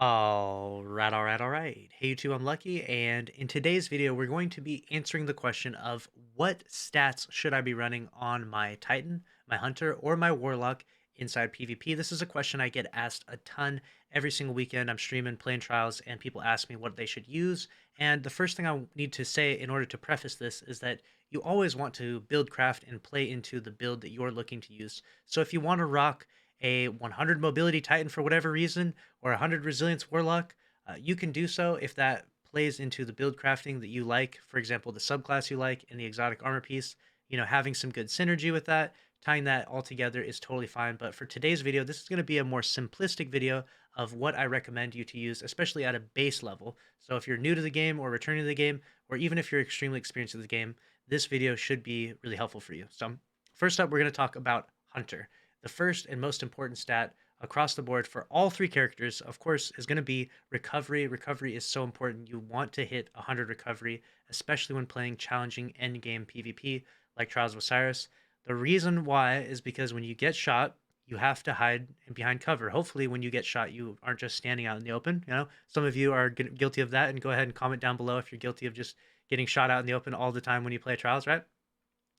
All right. Hey YouTube, I'm Lucky, and in today's video, we're going to be answering the question of what stats should I be running on my Titan, my Hunter, or my Warlock inside PvP. This is a question I get asked a ton every single weekend. I'm streaming playing trials, and people ask me what they should use. And the first thing I need to say in order to preface this is that you always want to build craft and play into the build that you're looking to use. So if you want to rock a 100 mobility Titan for whatever reason, or 100 resilience warlock, you can do so if that plays into the build crafting that you like. For example, the subclass you like and the exotic armor piece. Having some good synergy with that, tying that all together is totally fine. But for today's video, this is going to be a more simplistic video of what I recommend you to use, especially at a base level. So if you're new to the game or returning to the game, or even if you're extremely experienced in the game, this video should be really helpful for you. So first up, we're going to talk about Hunter. The first and most important stat across the board for all three characters, of course, is going to be recovery. Recovery is so important. You want to hit 100 recovery, especially when playing challenging end game PvP like Trials of Osiris. The reason why is because when you get shot, you have to hide behind cover. Hopefully, when you get shot, you aren't just standing out in the open. Some of you are guilty of that, and go ahead and comment down below if you're guilty of just getting shot out in the open all the time when you play Trials, right?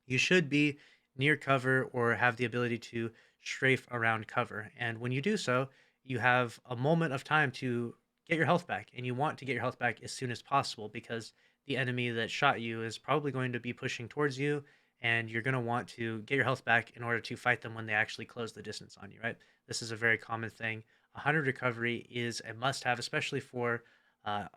You should be near cover or have the ability to strafe around cover. And when you do so, you have a moment of time to get your health back. And you want to get your health back as soon as possible because the enemy that shot you is probably going to be pushing towards you. And you're going to want to get your health back in order to fight them when they actually close the distance on you, right? This is a very common thing. 100 recovery is a must have, especially for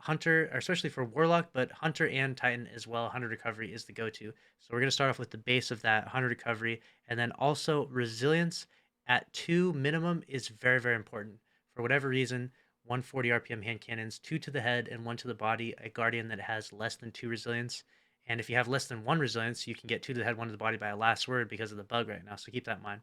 Hunter, or especially for Warlock, but Hunter and Titan as well. 100 recovery is the go to. So we're going to start off with the base of that 100 recovery, and then also resilience at 2 minimum is very, very important. For whatever reason, 140 RPM hand cannons, 2 to the head and 1 to the body, a guardian that has less than 2 resilience. And if you have less than 1 resilience, you can get 2 to the head, 1 to the body by a last word because of the bug right now. So keep that in mind.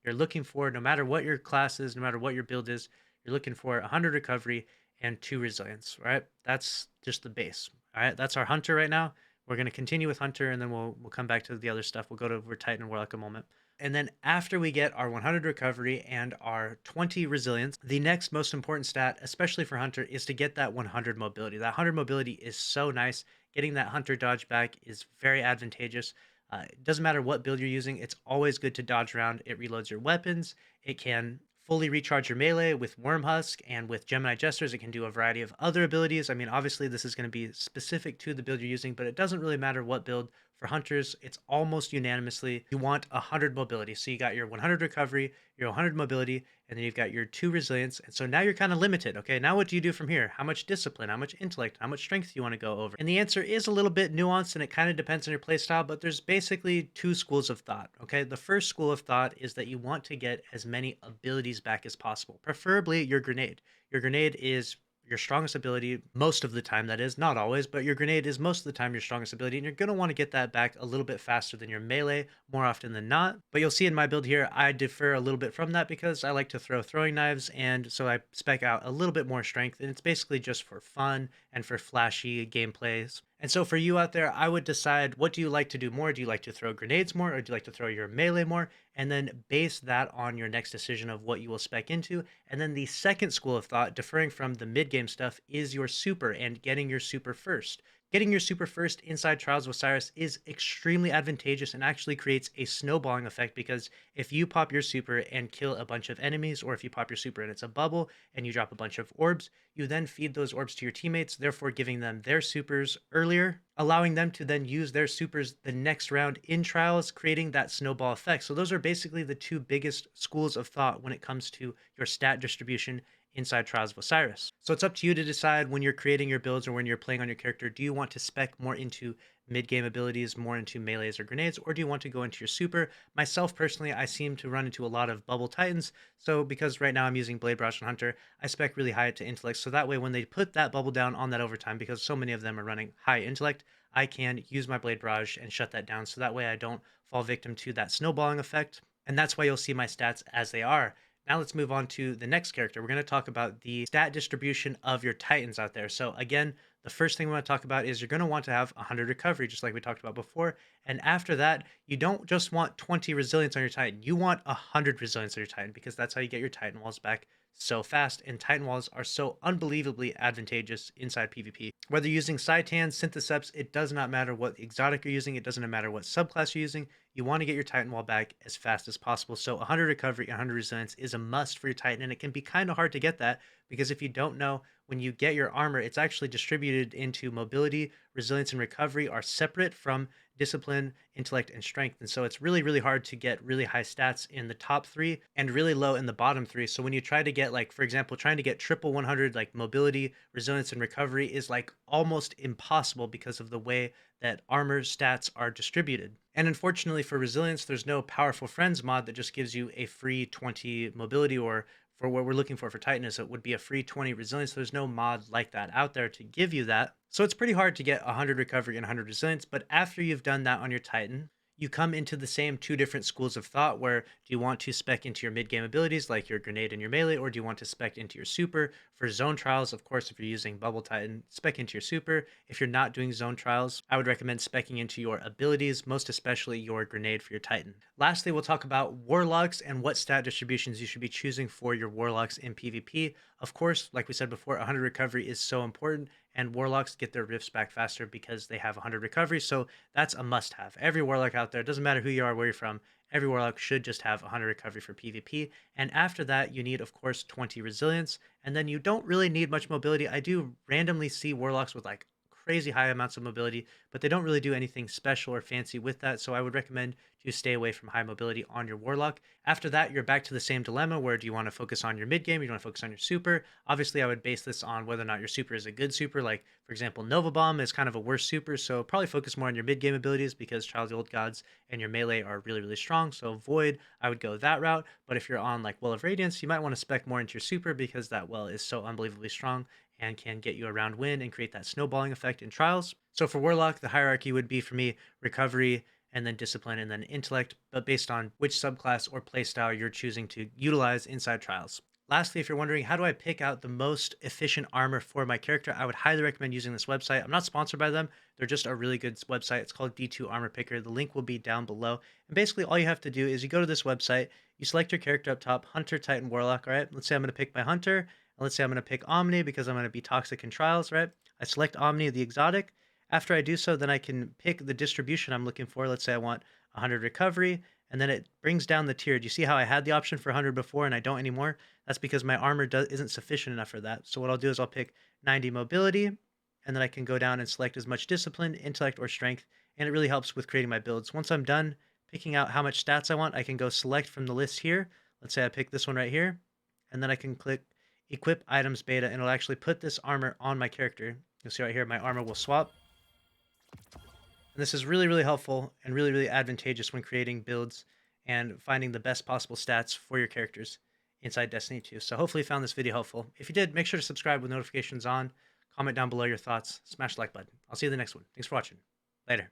You're looking for, no matter what your class is, no matter what your build is, you're looking for 100 recovery and 2 resilience, right? That's just the base. All right, that's our Hunter right now. We're going to continue with Hunter, and then we'll come back to the other stuff. We'll go to over Titan and Warlock in a moment. And then after we get our 100 recovery and our 20 resilience, the next most important stat, especially for Hunter, is to get that 100 mobility. That 100 mobility is so nice. Getting that Hunter dodge back is very advantageous. It doesn't matter what build you're using, it's always good to dodge around. It reloads your weapons. It can fully recharge your melee with Worm Husk, and with Gemini Jesters, it can do a variety of other abilities. I mean, obviously, this is going to be specific to the build you're using, but it doesn't really matter what build. For Hunters, it's almost unanimously you want 100 mobility. So you got your 100 recovery, your 100 mobility, and then you've got your 2 resilience. And so now you're kind of limited. Okay, now what do you do from here? How much discipline, how much intellect, how much strength do you want to go over? And the answer is a little bit nuanced, and it kind of depends on your playstyle, but there's basically 2 schools of thought. Okay, the first school of thought is that you want to get as many abilities back as possible, preferably your grenade. Your grenade is your strongest ability most of the time, that is, not always, but your grenade is most of the time your strongest ability, and you're going to want to get that back a little bit faster than your melee more often than not. But you'll see in my build here, I differ a little bit from that because I like to throw throwing knives, and so I spec out a little bit more strength, and it's basically just for fun and for flashy gameplays. And so for you out there, I would decide, what do you like to do more? Do you like to throw grenades more, or do you like to throw your melee more? And then base that on your next decision of what you will spec into. And then the second school of thought, differing from the mid game stuff, is your super and getting your super first. Getting your super first inside Trials of Osiris is extremely advantageous and actually creates a snowballing effect, because if you pop your super and kill a bunch of enemies, or if you pop your super and it's a bubble and you drop a bunch of orbs, you then feed those orbs to your teammates, therefore giving them their supers earlier, allowing them to then use their supers the next round in Trials, creating that snowball effect. So those are basically the 2 biggest schools of thought when it comes to your stat distribution inside Trials of Osiris. So it's up to you to decide when you're creating your builds or when you're playing on your character. Do you want to spec more into mid-game abilities, more into melees or grenades, or do you want to go into your super? Myself, personally, I seem to run into a lot of bubble titans, so because right now I'm using Blade Barrage and Hunter, I spec really high to intellect, so that way when they put that bubble down on that overtime, because so many of them are running high intellect, I can use my Blade Barrage and shut that down, so that way I don't fall victim to that snowballing effect, and that's why you'll see my stats as they are. Now let's move on to the next character. We're going to talk about the stat distribution of your Titans out there. So again, the first thing we want to talk about is you're going to want to have 100 recovery, just like we talked about before. And after that, you don't just want 20 resilience on your Titan. You want 100 resilience on your Titan, because that's how you get your Titan walls back so fast, and Titan walls are so unbelievably advantageous inside PvP. Whether you're using Cytans, Syntheseps, it does not matter what exotic you're using, it doesn't matter what subclass you're using, you want to get your Titan wall back as fast as possible. So 100 recovery, 100 resilience is a must for your Titan, and it can be kind of hard to get that because if you don't know, when you get your armor, it's actually distributed into mobility, resilience, and recovery are separate from discipline, intellect, and strength. And so it's really, really hard to get really high stats in the top three and really low in the bottom three. So when you try to get, like, for example, trying to get triple 100, like mobility, resilience, and recovery is like almost impossible because of the way that armor stats are distributed. And unfortunately for resilience, there's no powerful friends mod that just gives you a free 20 mobility, or for what we're looking for Titan is it would be a free 20 resilience. There's no mod like that out there to give you that. So it's pretty hard to get 100 recovery and 100 resilience, but after you've done that on your Titan, you come into the same two different schools of thought where do you want to spec into your mid-game abilities like your grenade and your melee, or do you want to spec into your super? For zone trials, of course, if you're using Bubble Titan, spec into your super. If you're not doing zone trials, I would recommend specking into your abilities, most especially your grenade for your Titan. Lastly, we'll talk about Warlocks and what stat distributions you should be choosing for your Warlocks in PvP. Of course, like we said before, 100 recovery is so important, and Warlocks get their rifts back faster because they have 100 recovery, so that's a must-have. Every Warlock out there, doesn't matter who you are, where you're from, every Warlock should just have 100 recovery for PvP. And after that, you need, of course, 20 resilience, and then you don't really need much mobility. I do randomly see Warlocks with like crazy high amounts of mobility, but they don't really do anything special or fancy with that, so I would recommend to stay away from high mobility on your Warlock. After that, you're back to the same dilemma where do you want to focus on your mid game, you want to focus on your super. Obviously, I would base this on whether or not your super is a good super. Like, for example, Nova Bomb is kind of a worse super, so probably focus more on your mid game abilities because Child of the Old Gods and your melee are really, really strong. So Void, I would go that route. But if you're on like Well of Radiance, you might want to spec more into your super because that well is so unbelievably strong and can get you a round win and create that snowballing effect in trials. So for Warlock, the hierarchy would be for me recovery, and then discipline, and then intellect, but based on which subclass or playstyle you're choosing to utilize inside trials. Lastly, if you're wondering how do I pick out the most efficient armor for my character, I would highly recommend using this website. I'm not sponsored by them. They're just a really good website. It's called D2 Armor Picker. The link will be down below. And basically all you have to do is you go to this website, you select your character up top, Hunter, Titan, Warlock, all right? Let's say I'm going to pick my Hunter, and let's say I'm going to pick Omni because I'm going to be toxic in trials, right? I select Omni, the exotic. After I do so, then I can pick the distribution I'm looking for. Let's say I want 100 recovery, and then it brings down the tier. Do you see how I had the option for 100 before and I don't anymore? That's because my armor isn't sufficient enough for that. So what I'll do is I'll pick 90 mobility, and then I can go down and select as much discipline, intellect, or strength, and it really helps with creating my builds. Once I'm done picking out how much stats I want, I can go select from the list here. Let's say I pick this one right here, and then I can click Equip Items Beta, and it'll actually put this armor on my character. You'll see right here, my armor will swap. And this is really, really helpful and really, really advantageous when creating builds and finding the best possible stats for your characters inside Destiny 2. So hopefully you found this video helpful. If you did, make sure to subscribe with notifications on, comment down below your thoughts, smash the like button. I'll see you in the next one. Thanks for watching. Later.